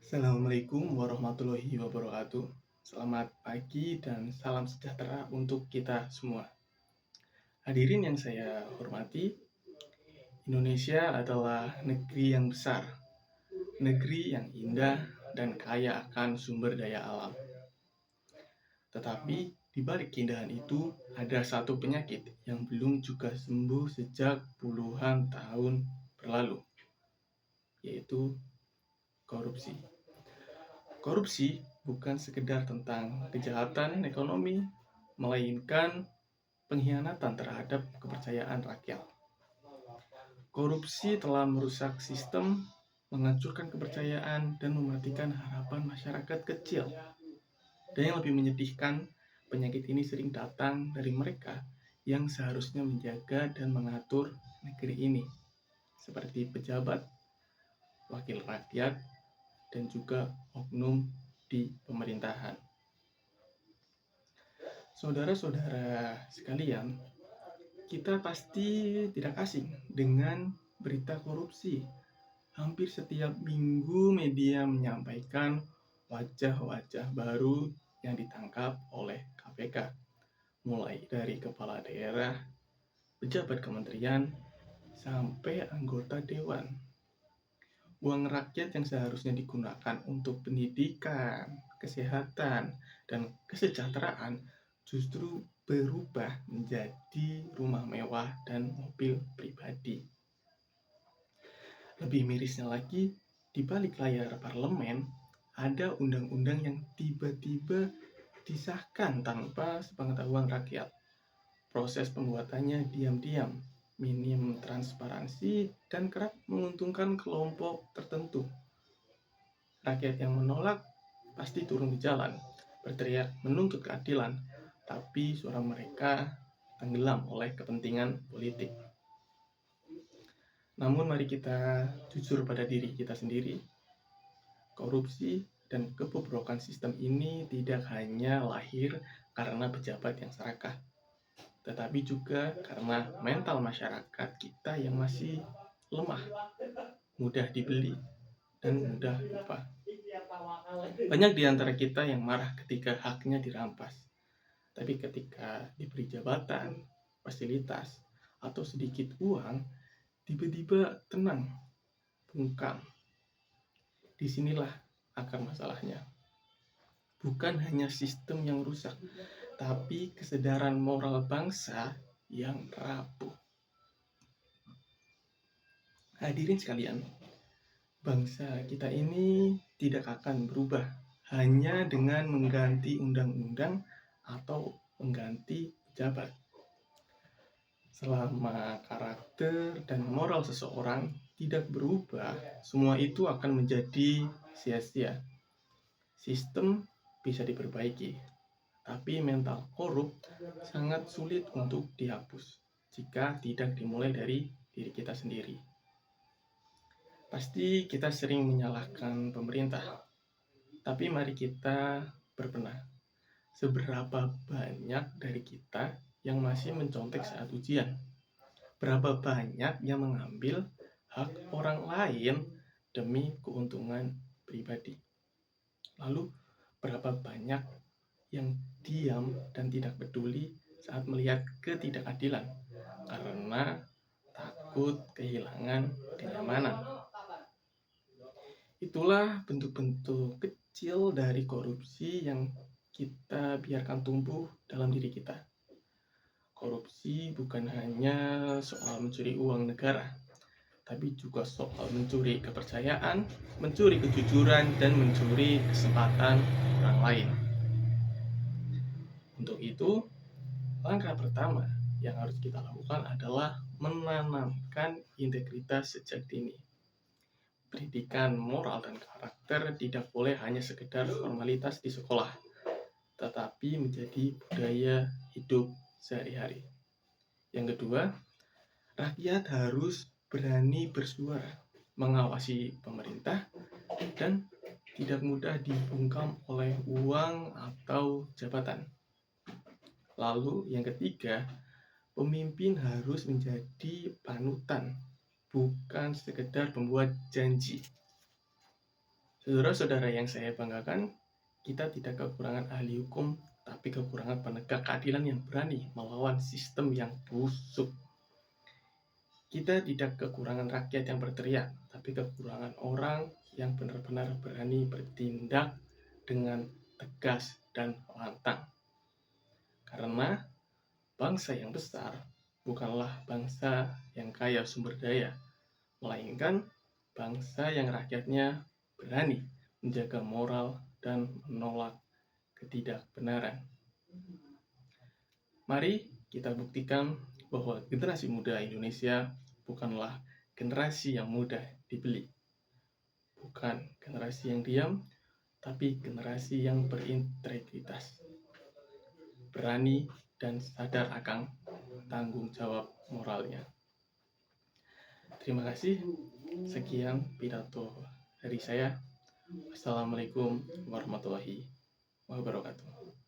Assalamualaikum warahmatullahi wabarakatuh. Selamat pagi dan salam sejahtera untuk kita semua. Hadirin yang saya hormati, Indonesia adalah negeri yang besar, negeri yang indah dan kaya akan sumber daya alam. Tetapi di balik keindahan itu ada satu penyakit yang belum juga sembuh sejak puluhan tahun berlalu, yaitu korupsi. Korupsi bukan sekedar tentang kejahatan ekonomi, melainkan pengkhianatan terhadap kepercayaan rakyat. Korupsi telah merusak sistem, menghancurkan kepercayaan, dan mematikan harapan masyarakat kecil. Dan yang lebih menyedihkan, penyakit ini sering datang dari mereka yang seharusnya menjaga dan mengatur negeri ini, seperti pejabat, wakil rakyat, dan juga oknum di pemerintahan. Saudara-saudara sekalian, kita pasti tidak asing dengan berita korupsi. Hampir setiap minggu media menyampaikan wajah-wajah baru yang ditangkap oleh KPK, mulai dari kepala daerah, pejabat kementerian, sampai anggota dewan. Uang rakyat yang seharusnya digunakan untuk pendidikan, kesehatan, dan kesejahteraan justru berubah menjadi rumah mewah dan mobil pribadi. Lebih mirisnya lagi, di balik layar parlemen ada undang-undang yang tiba-tiba disahkan tanpa sepengetahuan rakyat. Proses pembuatannya diam-diam, minim transparansi, dan kerap menguntungkan kelompok tertentu. Rakyat yang menolak pasti turun di jalan, berteriak menuntut keadilan, tapi suara mereka tenggelam oleh kepentingan politik. Namun mari kita jujur pada diri kita sendiri. Korupsi dan kebobrokan sistem ini tidak hanya lahir karena pejabat yang serakah, tetapi juga karena mental masyarakat kita yang masih lemah, mudah dibeli, dan mudah lupa. Banyak di antara kita yang marah ketika haknya dirampas, tapi ketika diberi jabatan, fasilitas, atau sedikit uang, tiba-tiba tenang, bungkam. Disinilah akar masalahnya. Bukan hanya sistem yang rusak, tapi kesadaran moral bangsa yang rapuh. Hadirin sekalian, bangsa kita ini tidak akan berubah hanya dengan mengganti undang-undang atau mengganti pejabat. Selama karakter dan moral seseorang tidak berubah, semua itu akan menjadi sia-sia. Sistem bisa diperbaiki, tapi mental korup sangat sulit untuk dihapus jika tidak dimulai dari diri kita sendiri. Pasti kita sering menyalahkan pemerintah, tapi mari kita berbenah. Seberapa banyak dari kita yang masih mencontek saat ujian? Berapa banyak yang mengambil hak orang lain demi keuntungan pribadi? Lalu, berapa banyak yang diam dan tidak peduli saat melihat ketidakadilan karena takut kehilangan kenyamanan? Itulah bentuk-bentuk kecil dari korupsi yang kita biarkan tumbuh dalam diri kita. Korupsi bukan hanya soal mencuri uang negara, tapi juga soal mencuri kepercayaan, mencuri kejujuran, dan mencuri kesempatan orang lain. Untuk itu, langkah pertama yang harus kita lakukan adalah menanamkan integritas sejak dini. Pendidikan moral dan karakter tidak boleh hanya sekedar formalitas di sekolah, tetapi menjadi budaya hidup sehari-hari. Yang kedua, rakyat harus berani bersuara, mengawasi pemerintah, dan tidak mudah dibungkam oleh uang atau jabatan. Lalu yang ketiga, pemimpin harus menjadi panutan, bukan sekedar pembuat janji. Saudara-saudara yang saya banggakan, kita tidak kekurangan ahli hukum, tapi kekurangan penegak keadilan yang berani melawan sistem yang busuk. Kita tidak kekurangan rakyat yang berteriak, tapi kekurangan orang yang benar-benar berani bertindak dengan tegas dan lantang. Karena bangsa yang besar bukanlah bangsa yang kaya sumber daya, melainkan bangsa yang rakyatnya berani menjaga moral dan menolak ketidakbenaran. Mari kita buktikan bahwa generasi muda Indonesia bukanlah generasi yang mudah dibeli. Bukan generasi yang diam, tapi generasi yang berintegritas, berani dan sadar akan tanggung jawab moralnya. Terima kasih. Sekian pidato dari saya. Assalamualaikum warahmatullahi wabarakatuh.